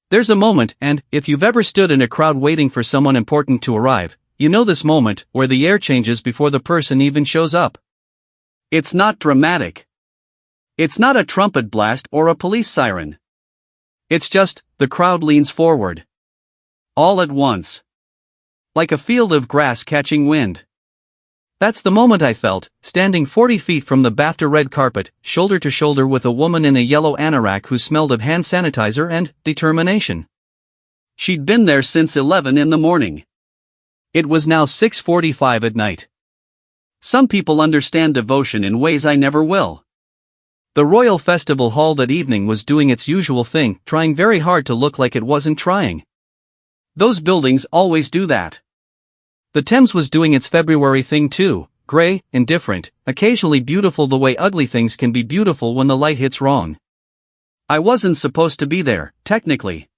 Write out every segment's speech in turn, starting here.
There's a moment, and if you've ever stood in a crowd waiting for someone important to arrive, you know this moment, where the air changes before the person even shows up. It's not dramatic. It's not a trumpet blast or a police siren. It's just, the crowd leans forward. All at once. Like a field of grass catching wind. That's the moment I felt, standing 40 feet from the BAFTA red carpet, shoulder to shoulder with a woman in a yellow anorak who smelled of hand sanitizer and determination. She'd been there since 11 in the morning. It was now 6:45 at night. Some people understand devotion in ways I never will. The Royal Festival Hall that evening was doing its usual thing, trying very hard to look like it wasn't trying. Those buildings always do that. The Thames was doing its February thing too, grey, indifferent, occasionally beautiful the way ugly things can be beautiful when the light hits wrong. I wasn't supposed to be there, technically.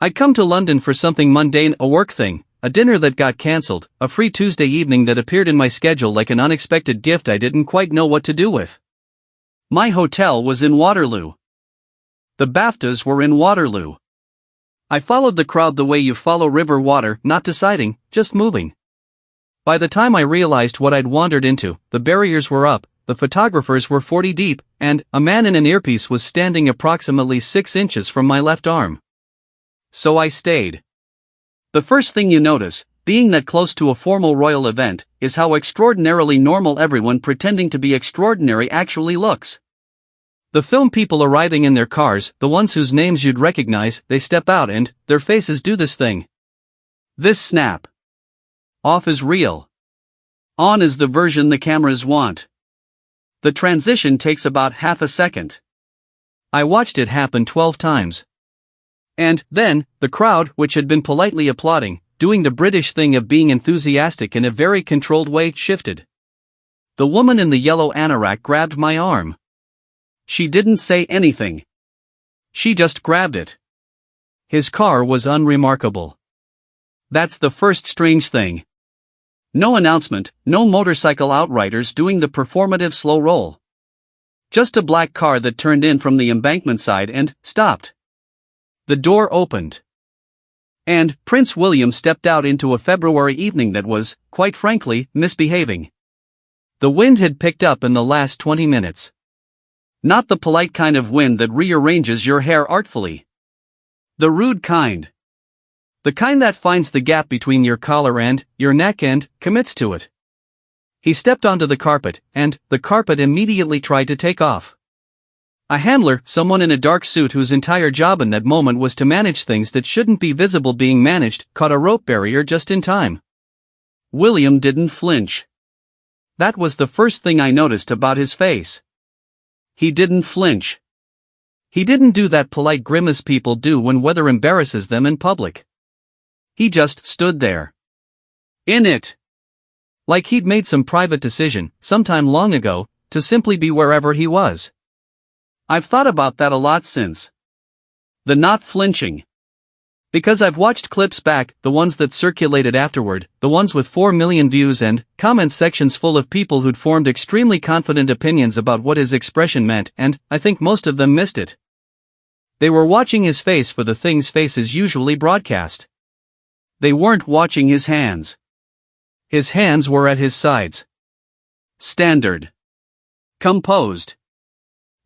I'd come to London for something mundane, a work thing, a dinner that got cancelled, a free Tuesday evening that appeared in my schedule like an unexpected gift I didn't quite know what to do with. My hotel was in Waterloo. The BAFTAs were in Waterloo. I followed the crowd the way you follow river water, not deciding, just moving. By the time I realized what I'd wandered into, the barriers were up, the photographers were 40 deep, and a man in an earpiece was standing approximately 6 inches from my left arm. So I stayed. The first thing you notice, being that close to a formal royal event, is how extraordinarily normal everyone pretending to be extraordinary actually looks. The film people arriving in their cars, the ones whose names you'd recognize, they step out and, their faces do this thing. This snap. Off is real. On is the version the cameras want. The transition takes about half a second. I watched it happen 12 times. And, then, the crowd, which had been politely applauding, doing the British thing of being enthusiastic in a very controlled way, shifted. The woman in the yellow anorak grabbed my arm. She didn't say anything. She just grabbed it. His car was unremarkable. That's the first strange thing. No announcement, no motorcycle outriders doing the performative slow roll. Just a black car that turned in from the embankment side and stopped. The door opened. And Prince William stepped out into a February evening that was, quite frankly, misbehaving. The wind had picked up in the last 20 minutes. Not the polite kind of wind that rearranges your hair artfully. The rude kind. The kind that finds the gap between your collar and your neck and commits to it. He stepped onto the carpet, and the carpet immediately tried to take off. A handler, someone in a dark suit whose entire job in that moment was to manage things that shouldn't be visible being managed, caught a rope barrier just in time. William didn't flinch. That was the first thing I noticed about his face. He didn't flinch. He didn't do that polite grimace people do when weather embarrasses them in public. He just stood there. In it. Like he'd made some private decision, sometime long ago, to simply be wherever he was. I've thought about that a lot since. The not flinching. Because I've watched clips back, the ones that circulated afterward, the ones with 4 million views and comment sections full of people who'd formed extremely confident opinions about what his expression meant, and I think most of them missed it. They were watching his face for the things faces usually broadcast. They weren't watching his hands. His hands were at his sides. Standard. Composed.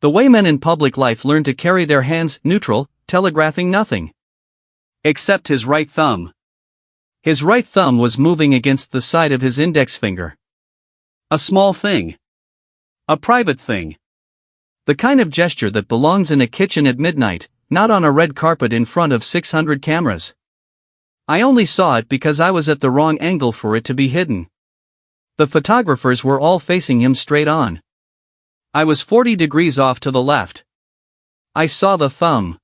The way men in public life learn to carry their hands, neutral, telegraphing nothing. Except his right thumb. His right thumb was moving against the side of his index finger. A small thing. A private thing. The kind of gesture that belongs in a kitchen at midnight, not on a red carpet in front of 600 cameras. I only saw it because I was at the wrong angle for it to be hidden. The photographers were all facing him straight on. I was 40 degrees off to the left. I saw the thumb.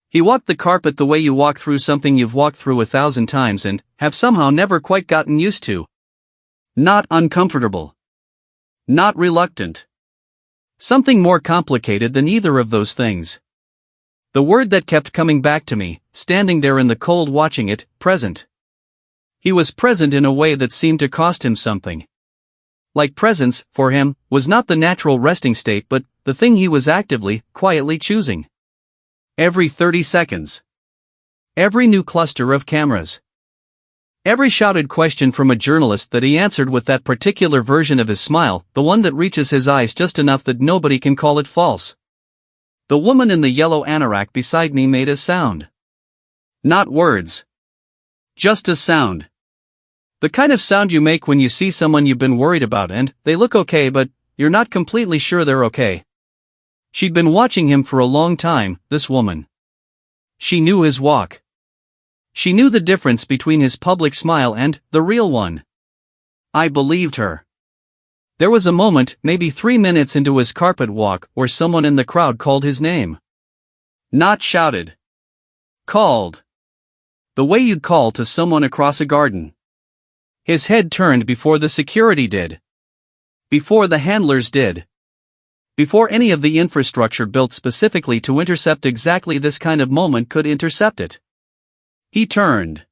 He walked the carpet the way you walk through something you've walked through 1,000 times and have somehow never quite gotten used to. Not uncomfortable. Not reluctant. Something more complicated than either of those things. The word that kept coming back to me, standing there in the cold watching it, present. He was present in a way that seemed to cost him something. Like presence, for him, was not the natural resting state but the thing he was actively, quietly choosing. Every 30 seconds. Every new cluster of cameras. Every shouted question from a journalist that he answered with that particular version of his smile, the one that reaches his eyes just enough that nobody can call it false. The woman in the yellow anorak beside me made a sound. Not words. Just a sound. The kind of sound you make when you see someone you've been worried about and they look okay but you're not completely sure they're okay. She'd been watching him for a long time, this woman. She knew his walk. She knew the difference between his public smile and the real one. I believed her. There was a moment, maybe 3 minutes into his carpet walk, where someone in the crowd called his name. Not shouted. Called. The way you'd call to someone across a garden. His head turned before the security did. Before the handlers did. Before any of the infrastructure built specifically to intercept exactly this kind of moment could intercept it. He turned.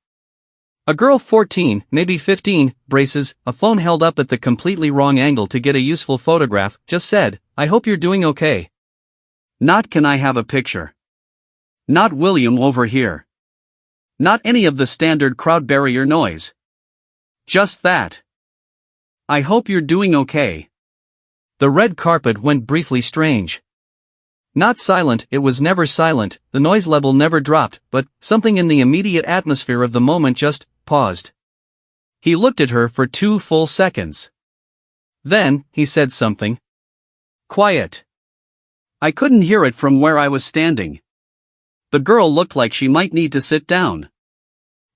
A girl 14, maybe 15, braces, a phone held up at the completely wrong angle to get a useful photograph, just said, "I hope you're doing okay." Not "Can I have a picture?" Not "William over here." Not any of the standard crowd barrier noise. Just that. "I hope you're doing okay." The red carpet went briefly strange. Not silent, it was never silent, the noise level never dropped, but something in the immediate atmosphere of the moment just paused. He looked at her for 2 full seconds. Then, he said something. Quiet. I couldn't hear it from where I was standing. The girl looked like she might need to sit down.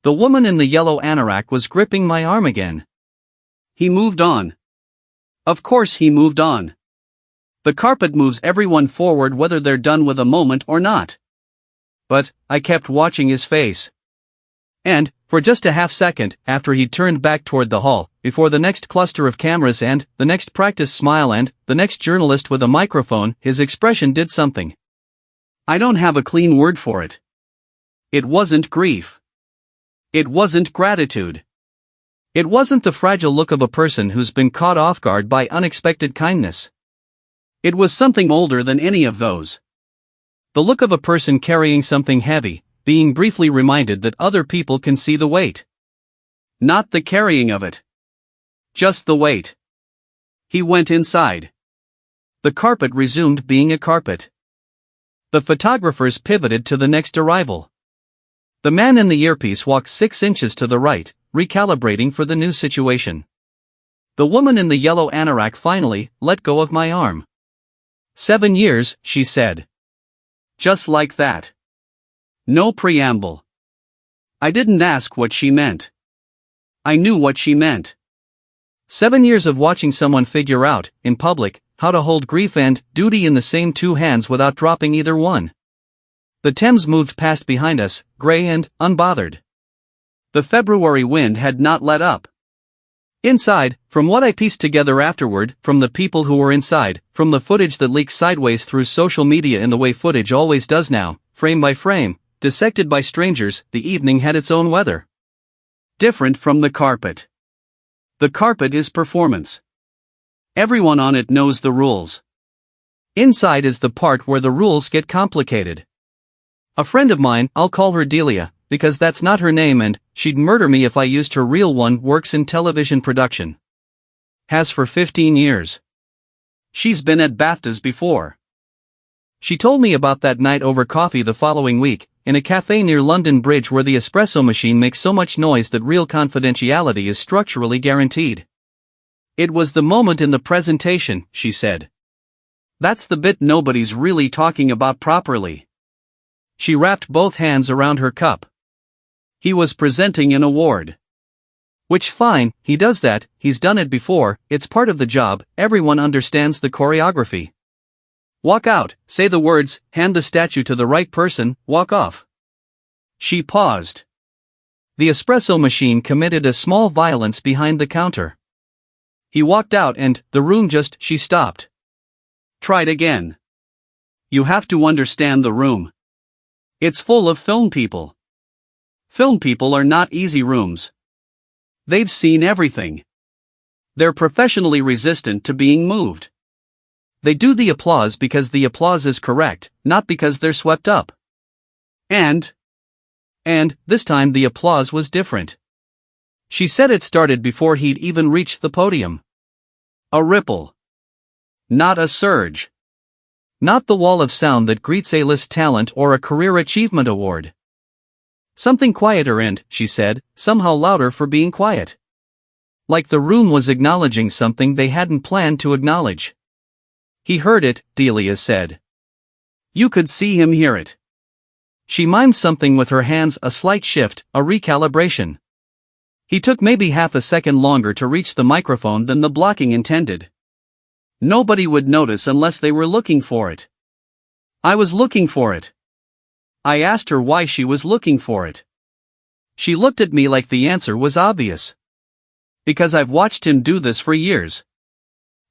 The woman in the yellow anorak was gripping my arm again. He moved on. Of course he moved on. The carpet moves everyone forward whether they're done with a moment or not. But, I kept watching his face. And, for just a half second, after he'd turned back toward the hall, before the next cluster of cameras and, the next practice smile and, the next journalist with a microphone, his expression did something. I don't have a clean word for it. It wasn't grief. It wasn't gratitude. It wasn't the fragile look of a person who's been caught off guard by unexpected kindness. It was something older than any of those. The look of a person carrying something heavy, being briefly reminded that other people can see the weight. Not the carrying of it. Just the weight. He went inside. The carpet resumed being a carpet. The photographers pivoted to the next arrival. The man in the earpiece walked 6 inches to the right, recalibrating for the new situation. The woman in the yellow anorak finally let go of my arm. 7 years, she said. Just like that. No preamble. I didn't ask what she meant. I knew what she meant. 7 years of watching someone figure out, in public, how to hold grief and duty in the same 2 hands without dropping either one. The Thames moved past behind us, gray and unbothered. The February wind had not let up. Inside, from what I pieced together afterward, from the people who were inside, from the footage that leaks sideways through social media in the way footage always does now, frame by frame, dissected by strangers, the evening had its own weather. Different from the carpet. The carpet is performance. Everyone on it knows the rules. Inside is the part where the rules get complicated. A friend of mine, I'll call her Delia, because that's not her name and she'd murder me if I used her real one, works in television production. Has for 15 years. She's been at BAFTAs before. She told me about that night over coffee the following week, in a cafe near London Bridge where the espresso machine makes so much noise that real confidentiality is structurally guaranteed. It was the moment in the presentation, she said. That's the bit nobody's really talking about properly. She wrapped both hands around her cup. He was presenting an award. Which fine, he does that, he's done it before, it's part of the job, everyone understands the choreography. Walk out, say the words, hand the statue to the right person, walk off. She paused. The espresso machine committed a small violence behind the counter. He walked out and, the room just, she stopped. Tried again. You have to understand the room. It's full of film people. Film people are not easy rooms. They've seen everything. They're professionally resistant to being moved. They do the applause because the applause is correct, not because they're swept up. And And, this time the applause was different. She said it started before he'd even reached the podium. A ripple. Not a surge. Not the wall of sound that greets A-list talent or a career achievement award. Something quieter and, she said, somehow louder for being quiet. Like the room was acknowledging something they hadn't planned to acknowledge. He heard it, Delia said. You could see him hear it. She mimed something with her hands, a slight shift, a recalibration. He took maybe half a second longer to reach the microphone than the blocking intended. Nobody would notice unless they were looking for it. I was looking for it. I asked her why she was looking for it. She looked at me like the answer was obvious. Because I've watched him do this for years.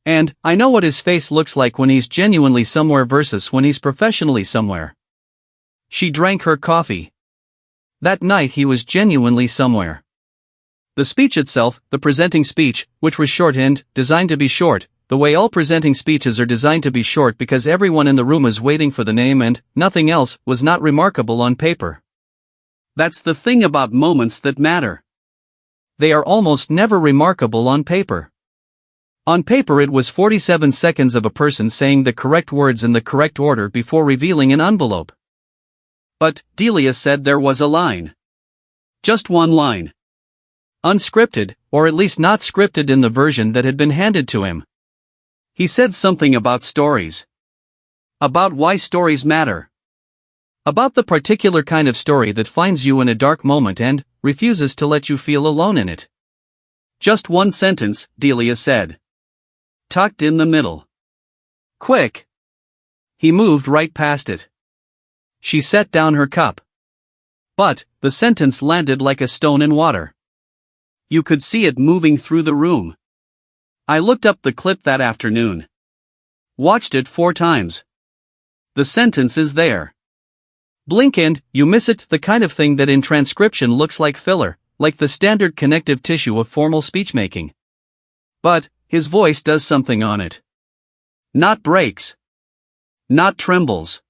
And, I know what his face looks like when he's genuinely somewhere versus when he's professionally somewhere. She drank her coffee. That night he was genuinely somewhere. The speech itself, the presenting speech, which was shorthand, designed to be short, the way all presenting speeches are designed to be short because everyone in the room is waiting for the name and, nothing else, was not remarkable on paper. That's the thing about moments that matter. They are almost never remarkable on paper. On paper it was 47 seconds of a person saying the correct words in the correct order before revealing an envelope. But, Delia said there was a line. Just one line. Unscripted, or at least not scripted in the version that had been handed to him. He said something about stories. About why stories matter. About the particular kind of story that finds you in a dark moment and refuses to let you feel alone in it. Just one sentence, Delia said. Tucked in the middle. Quick. He moved right past it. She set down her cup. But, the sentence landed like a stone in water. You could see it moving through the room. I looked up the clip that afternoon. Watched it 4 times. The sentence is there. Blink and, you miss it, the kind of thing that in transcription looks like filler, like the standard connective tissue of formal speechmaking. But, his voice does something on it. Not breaks. Not trembles.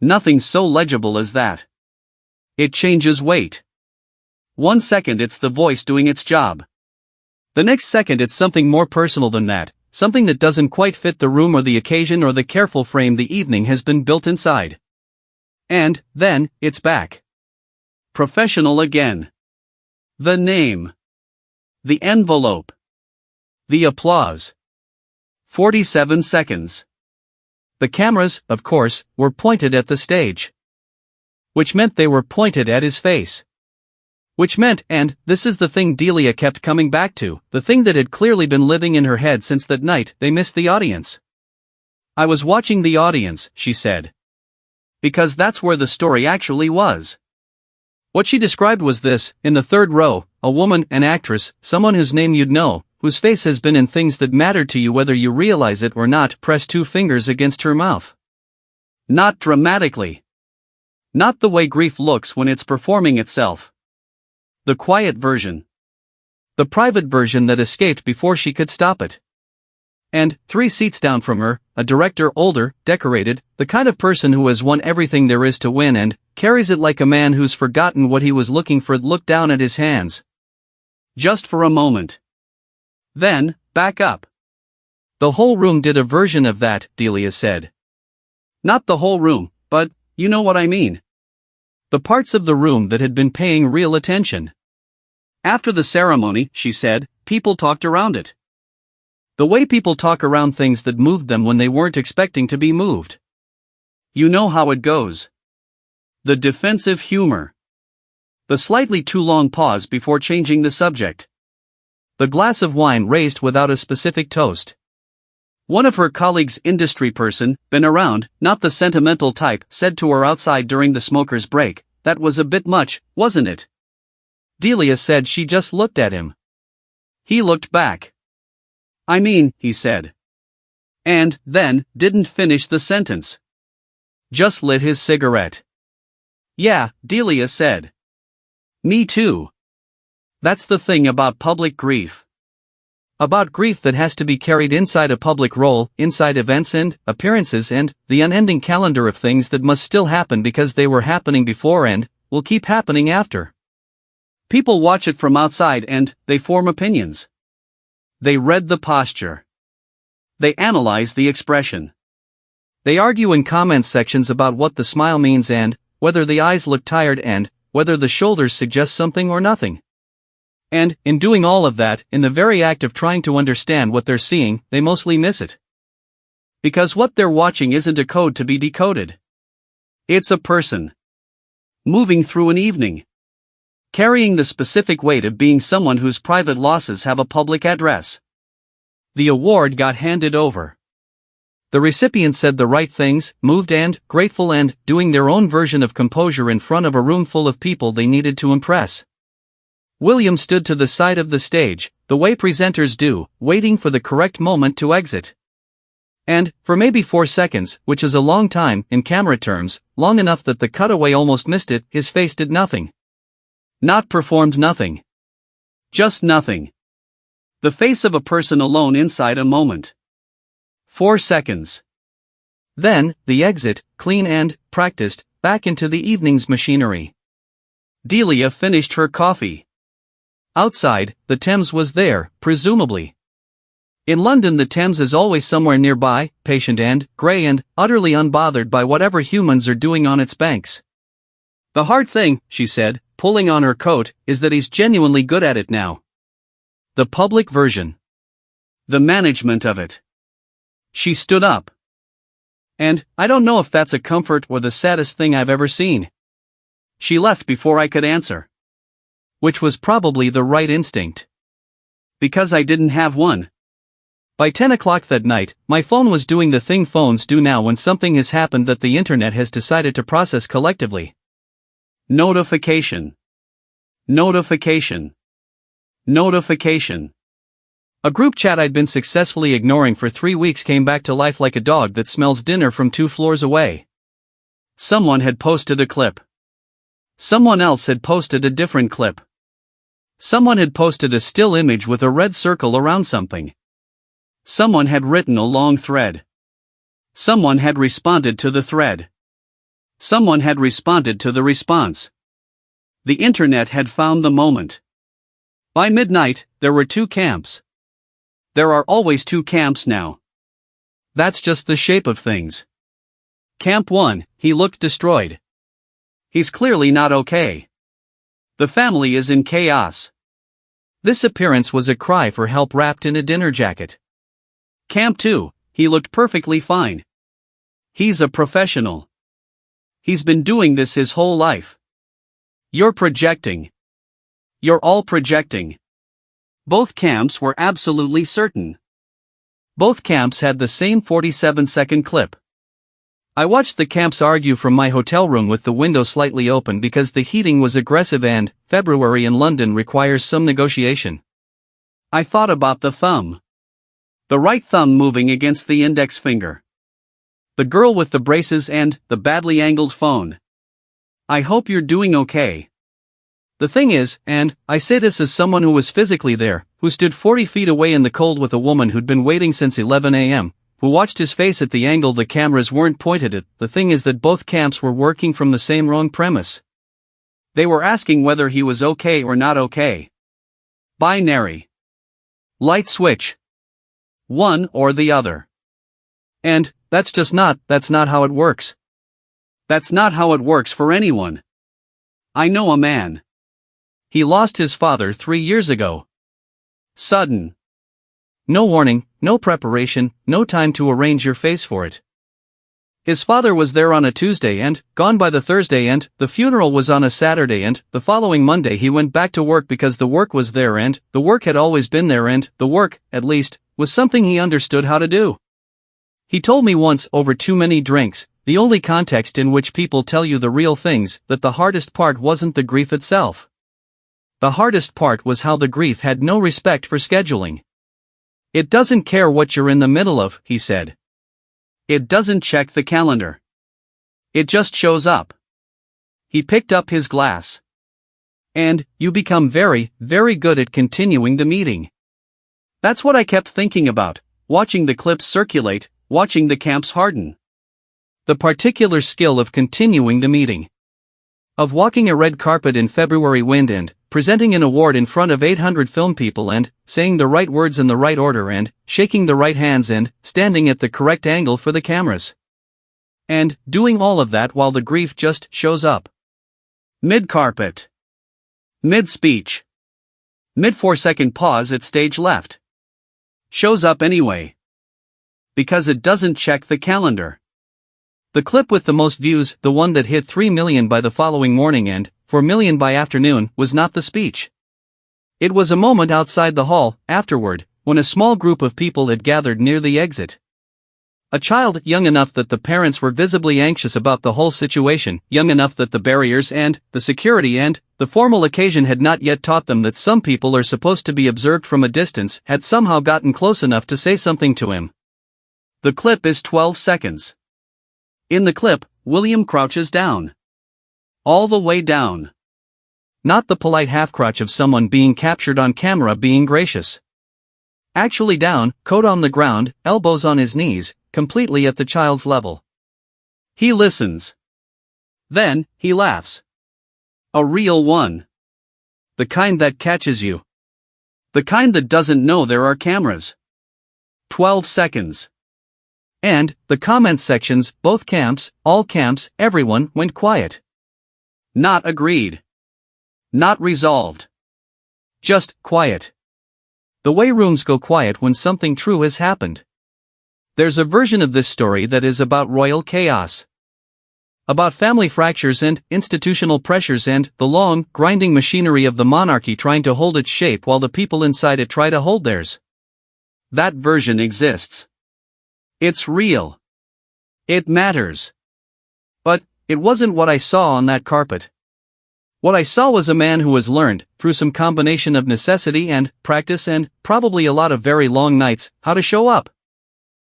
Nothing so legible as that. It changes weight. 1 second it's the voice doing its job. The next second it's something more personal than that, something that doesn't quite fit the room or the occasion or the careful frame the evening has been built inside. And, then, it's back. Professional again. The name. The envelope. The applause. 47 seconds. The cameras, of course, were pointed at the stage. Which meant they were pointed at his face. Which meant, and, this is the thing Delia kept coming back to, the thing that had clearly been living in her head since that night, they missed the audience. I was watching the audience, she said. Because that's where the story actually was. What she described was this: in the third row, a woman, an actress, someone whose name you'd know, whose face has been in things that matter to you whether you realize it or not, pressed 2 fingers against her mouth. Not dramatically. Not the way grief looks when it's performing itself. The quiet version. The private version that escaped before she could stop it. And, 3 seats down from her, a director, older, decorated, the kind of person who has won everything there is to win and carries it like a man who's forgotten what he was looking for, looked down at his hands. Just for a moment. Then, back up. The whole room did a version of that, Delia said. Not the whole room, but, you know what I mean. The parts of the room that had been paying real attention. After the ceremony, she said, people talked around it. The way people talk around things that moved them when they weren't expecting to be moved. You know how it goes. The defensive humor. The slightly too long pause before changing the subject. The glass of wine raised without a specific toast. One of her colleagues, industry person, been around, not the sentimental type, said to her outside during the smoker's break, that was a bit much, wasn't it? Delia said she just looked at him. He looked back. I mean, he said. And, then, didn't finish the sentence. Just lit his cigarette. Yeah, Delia said. Me too. That's the thing about public grief. About grief that has to be carried inside a public role, inside events and appearances and the unending calendar of things that must still happen because they were happening before and will keep happening after. People watch it from outside and they form opinions. They read the posture. They analyze the expression. They argue in comment sections about what the smile means and whether the eyes look tired and whether the shoulders suggest something or nothing. And, in doing all of that, in the very act of trying to understand what they're seeing, they mostly miss it. Because what they're watching isn't a code to be decoded. It's a person. Moving through an evening. Carrying the specific weight of being someone whose private losses have a public address. The award got handed over. The recipient said the right things, moved and grateful and doing their own version of composure in front of a room full of people they needed to impress. William stood to the side of the stage, the way presenters do, waiting for the correct moment to exit. And, for maybe 4 seconds, which is a long time, in camera terms, long enough that the cutaway almost missed it, his face did nothing. Not performed nothing. Just nothing. The face of a person alone inside a moment. 4 seconds. Then, the exit, clean and practiced, back into the evening's machinery. Delia finished her coffee. Outside, the Thames was there, presumably. In London, the Thames is always somewhere nearby, patient and grey and utterly unbothered by whatever humans are doing on its banks. The hard thing, she said, pulling on her coat, is that he's genuinely good at it now. The public version. The management of it. She stood up. And, I don't know if that's a comfort or the saddest thing I've ever seen. She left before I could answer. Which was probably the right instinct. Because I didn't have one. By 10 o'clock that night, my phone was doing the thing phones do now when something has happened that the internet has decided to process collectively. Notification. Notification. Notification. A group chat I'd been successfully ignoring for 3 weeks came back to life like a dog that smells dinner from 2 floors away. Someone had posted a clip. Someone else had posted a different clip. Someone had posted a still image with a red circle around something. Someone had written a long thread. Someone had responded to the thread. Someone had responded to the response. The internet had found the moment. By midnight, there were 2 camps. There are always 2 camps now. That's just the shape of things. Camp 1, he looked destroyed. He's clearly not okay. The family is in chaos. This appearance was a cry for help wrapped in a dinner jacket. Camp 2, he looked perfectly fine. He's a professional. He's been doing this his whole life. You're projecting. You're all projecting. Both camps were absolutely certain. Both camps had the same 47-second clip. I watched the camps argue from my hotel room with the window slightly open because the heating was aggressive and February in London requires some negotiation. I thought about the thumb. The right thumb moving against the index finger. The girl with the braces and the badly angled phone. I hope you're doing okay. The thing is, and I say this as someone who was physically there, who stood 40 feet away in the cold with a woman who'd been waiting since 11 a.m., who watched his face at the angle the cameras weren't pointed at, the thing is that both camps were working from the same wrong premise. They were asking whether he was okay or not okay. Binary. Light switch. One or the other. And, that's not how it works. That's not how it works for anyone. I know a man. He lost his father 3 years ago. Sudden. No warning, no preparation, no time to arrange your face for it. His father was there on a Tuesday and, gone by the Thursday and, the funeral was on a Saturday and, the following Monday he went back to work because the work was there and, the work had always been there and, the work, at least, was something he understood how to do. He told me once, over too many drinks, the only context in which people tell you the real things, that the hardest part wasn't the grief itself. The hardest part was how the grief had no respect for scheduling. It doesn't care what you're in the middle of, he said. It doesn't check the calendar. It just shows up. He picked up his glass. And, you become very, very good at continuing the meeting. That's what I kept thinking about, watching the clips circulate, watching the camps harden. The particular skill of continuing the meeting. Of walking a red carpet in February wind and presenting an award in front of 800 film people and saying the right words in the right order and shaking the right hands and standing at the correct angle for the cameras. And doing all of that while the grief just shows up. Mid-carpet. Mid-speech. Mid-4-second pause at stage left. Shows up anyway. Because it doesn't check the calendar. The clip with the most views, the one that hit 3 million by the following morning and 4 million by afternoon, was not the speech. It was a moment outside the hall, afterward, when a small group of people had gathered near the exit. A child young enough that the parents were visibly anxious about the whole situation, young enough that the barriers and the security and the formal occasion had not yet taught them that some people are supposed to be observed from a distance, had somehow gotten close enough to say something to him. The clip is 12 seconds. In the clip, William crouches down. All the way down. Not the polite half-crouch of someone being captured on camera being gracious. Actually down, coat on the ground, elbows on his knees, completely at the child's level. He listens. Then, he laughs. A real one. The kind that catches you. The kind that doesn't know there are cameras. 12 seconds. And, the comments sections, both camps, all camps, everyone went quiet. Not agreed. Not resolved. Just quiet. The way rooms go quiet when something true has happened. There's a version of this story that is about royal chaos. About family fractures and institutional pressures and the long, grinding machinery of the monarchy trying to hold its shape while the people inside it try to hold theirs. That version exists. It's real. It matters. But it wasn't what I saw on that carpet. What I saw was a man who has learned, through some combination of necessity and practice and probably a lot of very long nights, how to show up.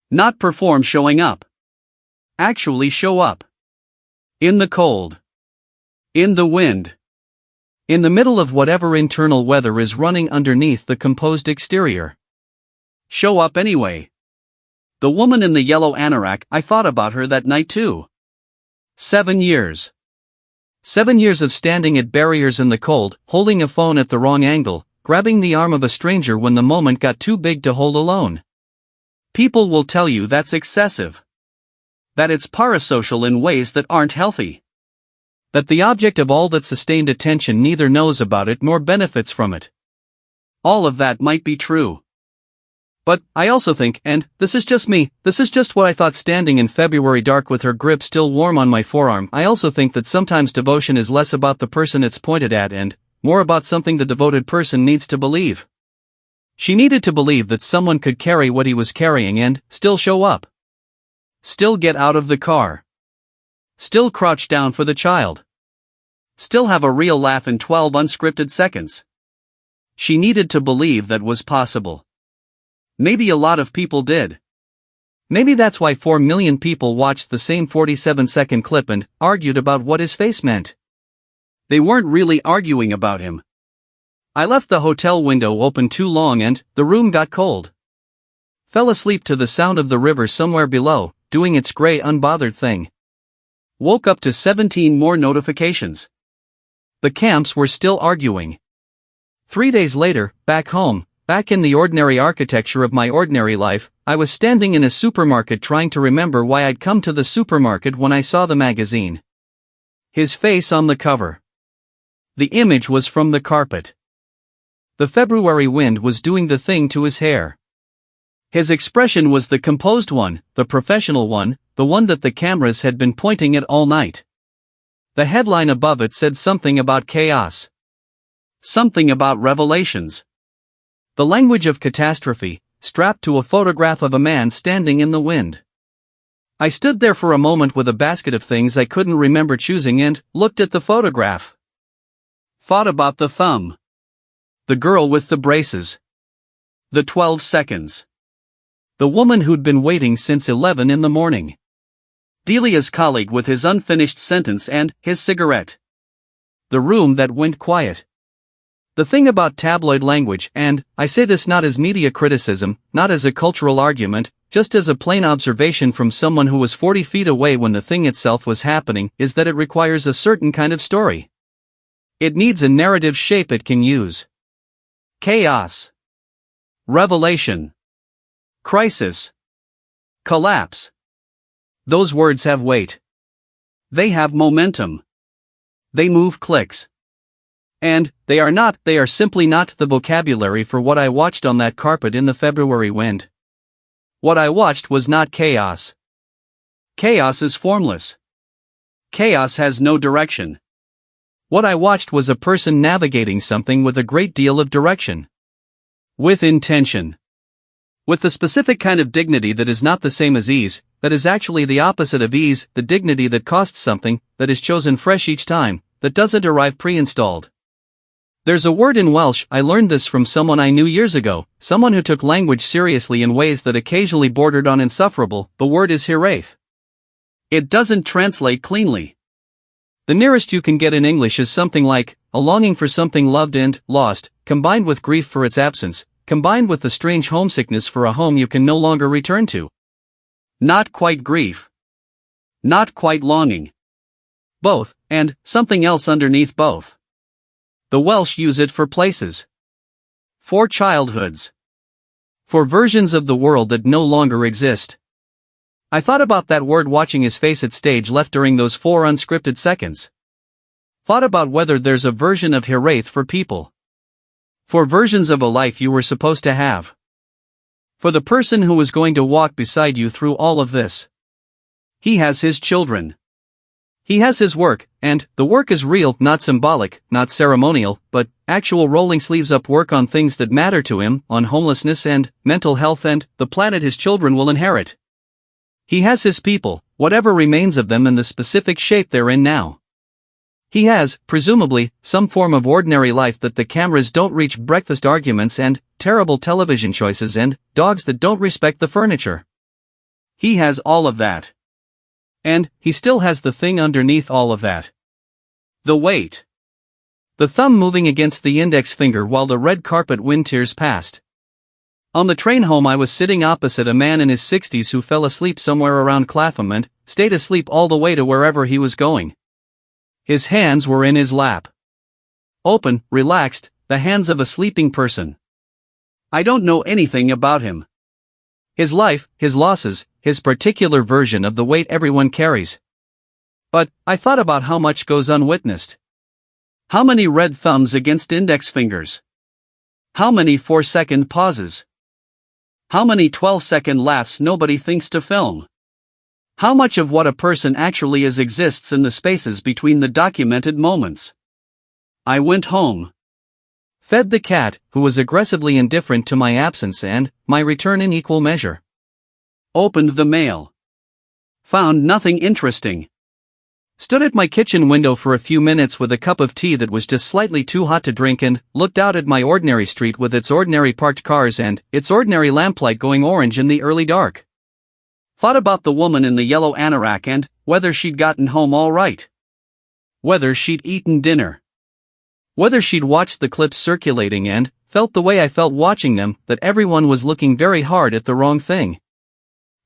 Not perform showing up. Actually show up. In the cold. In the wind. In the middle of whatever internal weather is running underneath the composed exterior. Show up anyway. The woman in the yellow anorak, I thought about her that night too. 7 years. 7 years of standing at barriers in the cold, holding a phone at the wrong angle, grabbing the arm of a stranger when the moment got too big to hold alone. People will tell you that's excessive. That it's parasocial in ways that aren't healthy. That the object of all that sustained attention neither knows about it nor benefits from it. All of that might be true. But, I also think, and this is just me, this is just what I thought standing in February dark with her grip still warm on my forearm, I also think that sometimes devotion is less about the person it's pointed at and more about something the devoted person needs to believe. She needed to believe that someone could carry what he was carrying and still show up. Still get out of the car. Still crouch down for the child. Still have a real laugh in 12 unscripted seconds. She needed to believe that was possible. Maybe a lot of people did. Maybe that's why 4 million people watched the same 47-second clip and argued about what his face meant. They weren't really arguing about him. I left the hotel window open too long and the room got cold. Fell asleep to the sound of the river somewhere below, doing its gray unbothered thing. Woke up to 17 more notifications. The camps were still arguing. 3 days later, back home, back in the ordinary architecture of my ordinary life, I was standing in a supermarket trying to remember why I'd come to the supermarket when I saw the magazine. His face on the cover. The image was from the carpet. The February wind was doing the thing to his hair. His expression was the composed one, the professional one, the one that the cameras had been pointing at all night. The headline above it said something about chaos. Something about revelations. The language of catastrophe, strapped to a photograph of a man standing in the wind. I stood there for a moment with a basket of things I couldn't remember choosing and looked at the photograph. Thought about the thumb. The girl with the braces. The 12 seconds. The woman who'd been waiting since 11 in the morning. Delia's colleague with his unfinished sentence and his cigarette. The room that went quiet. The thing about tabloid language, and I say this not as media criticism, not as a cultural argument, just as a plain observation from someone who was 40 feet away when the thing itself was happening, is that it requires a certain kind of story. It needs a narrative shape it can use. Chaos. Revelation. Crisis. Collapse. Those words have weight. They have momentum. They move clicks. And, they are simply not the vocabulary for what I watched on that carpet in the February wind. What I watched was not chaos. Chaos is formless. Chaos has no direction. What I watched was a person navigating something with a great deal of direction. With intention. With the specific kind of dignity that is not the same as ease, that is actually the opposite of ease, the dignity that costs something, that is chosen fresh each time, that doesn't arrive pre-installed. There's a word in Welsh, I learned this from someone I knew years ago, someone who took language seriously in ways that occasionally bordered on insufferable, the word is hiraeth. It doesn't translate cleanly. The nearest you can get in English is something like, a longing for something loved and lost, combined with grief for its absence, combined with the strange homesickness for a home you can no longer return to. Not quite grief. Not quite longing. Both, and something else underneath both. The Welsh use it for places. For childhoods. For versions of the world that no longer exist. I thought about that word watching his face at stage left during those 4 unscripted seconds. Thought about whether there's a version of hiraeth for people. For versions of a life you were supposed to have. For the person who was going to walk beside you through all of this. He has his children. He has his work, and the work is real, not symbolic, not ceremonial, but actual rolling sleeves up work on things that matter to him, on homelessness and mental health and the planet his children will inherit. He has his people, whatever remains of them in the specific shape they're in now. He has, presumably, some form of ordinary life that the cameras don't reach, breakfast arguments and terrible television choices and dogs that don't respect the furniture. He has all of that. And he still has the thing underneath all of that. The weight. The thumb moving against the index finger while the red carpet wind tears past. On the train home I was sitting opposite a man in his 60s who fell asleep somewhere around Clapham and stayed asleep all the way to wherever he was going. His hands were in his lap. Open, relaxed, the hands of a sleeping person. I don't know anything about him. His life, his losses, his particular version of the weight everyone carries. But, I thought about how much goes unwitnessed. How many red thumbs against index fingers? How many 4-second pauses? How many 12-second laughs nobody thinks to film? How much of what a person actually is exists in the spaces between the documented moments? I went home. Fed the cat, who was aggressively indifferent to my absence and my return in equal measure. Opened the mail. Found nothing interesting. Stood at my kitchen window for a few minutes with a cup of tea that was just slightly too hot to drink and looked out at my ordinary street with its ordinary parked cars and its ordinary lamplight going orange in the early dark. Thought about the woman in the yellow anorak and whether she'd gotten home all right. Whether she'd eaten dinner. Whether she'd watched the clips circulating and felt the way I felt watching them, that everyone was looking very hard at the wrong thing.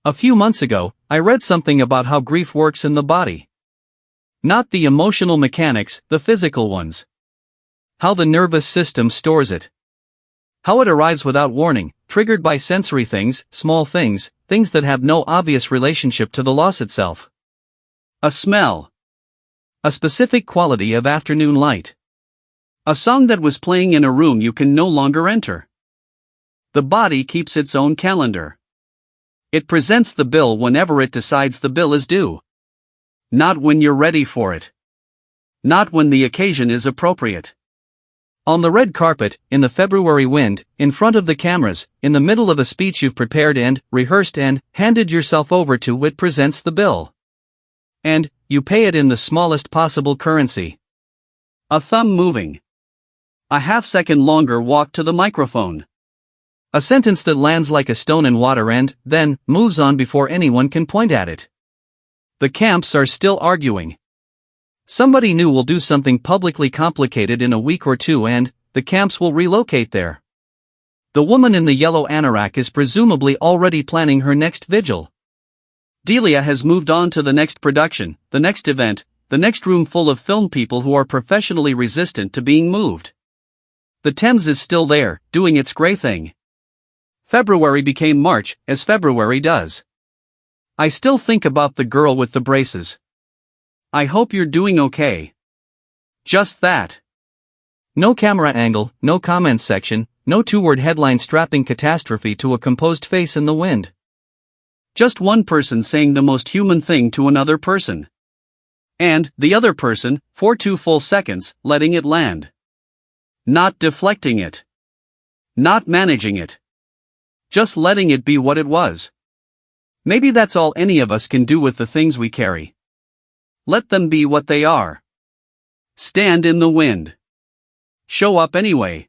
A few months ago, I read something about how grief works in the body. Not the emotional mechanics, the physical ones. How the nervous system stores it. How it arrives without warning, triggered by sensory things, small things, things that have no obvious relationship to the loss itself. A smell. A specific quality of afternoon light. A song that was playing in a room you can no longer enter. The body keeps its own calendar. It presents the bill whenever it decides the bill is due. Not when you're ready for it. Not when the occasion is appropriate. On the red carpet, in the February wind, in front of the cameras, in the middle of a speech you've prepared and rehearsed and handed yourself over to, it presents the bill. And you pay it in the smallest possible currency. A thumb moving. A half-second longer walk to the microphone. A sentence that lands like a stone in water and then moves on before anyone can point at it. The camps are still arguing. Somebody new will do something publicly complicated in a week or two and the camps will relocate there. The woman in the yellow anorak is presumably already planning her next vigil. Delia has moved on to the next production, the next event, the next room full of film people who are professionally resistant to being moved. The Thames is still there, doing its grey thing. February became March, as February does. I still think about the girl with the braces. I hope you're doing okay. Just that. No camera angle, no comments section, no two-word headline strapping catastrophe to a composed face in the wind. Just one person saying the most human thing to another person. And, the other person, for 2 full seconds, letting it land. Not deflecting it. Not managing it. Just letting it be what it was. Maybe that's all any of us can do with the things we carry. Let them be what they are. Stand in the wind. Show up anyway.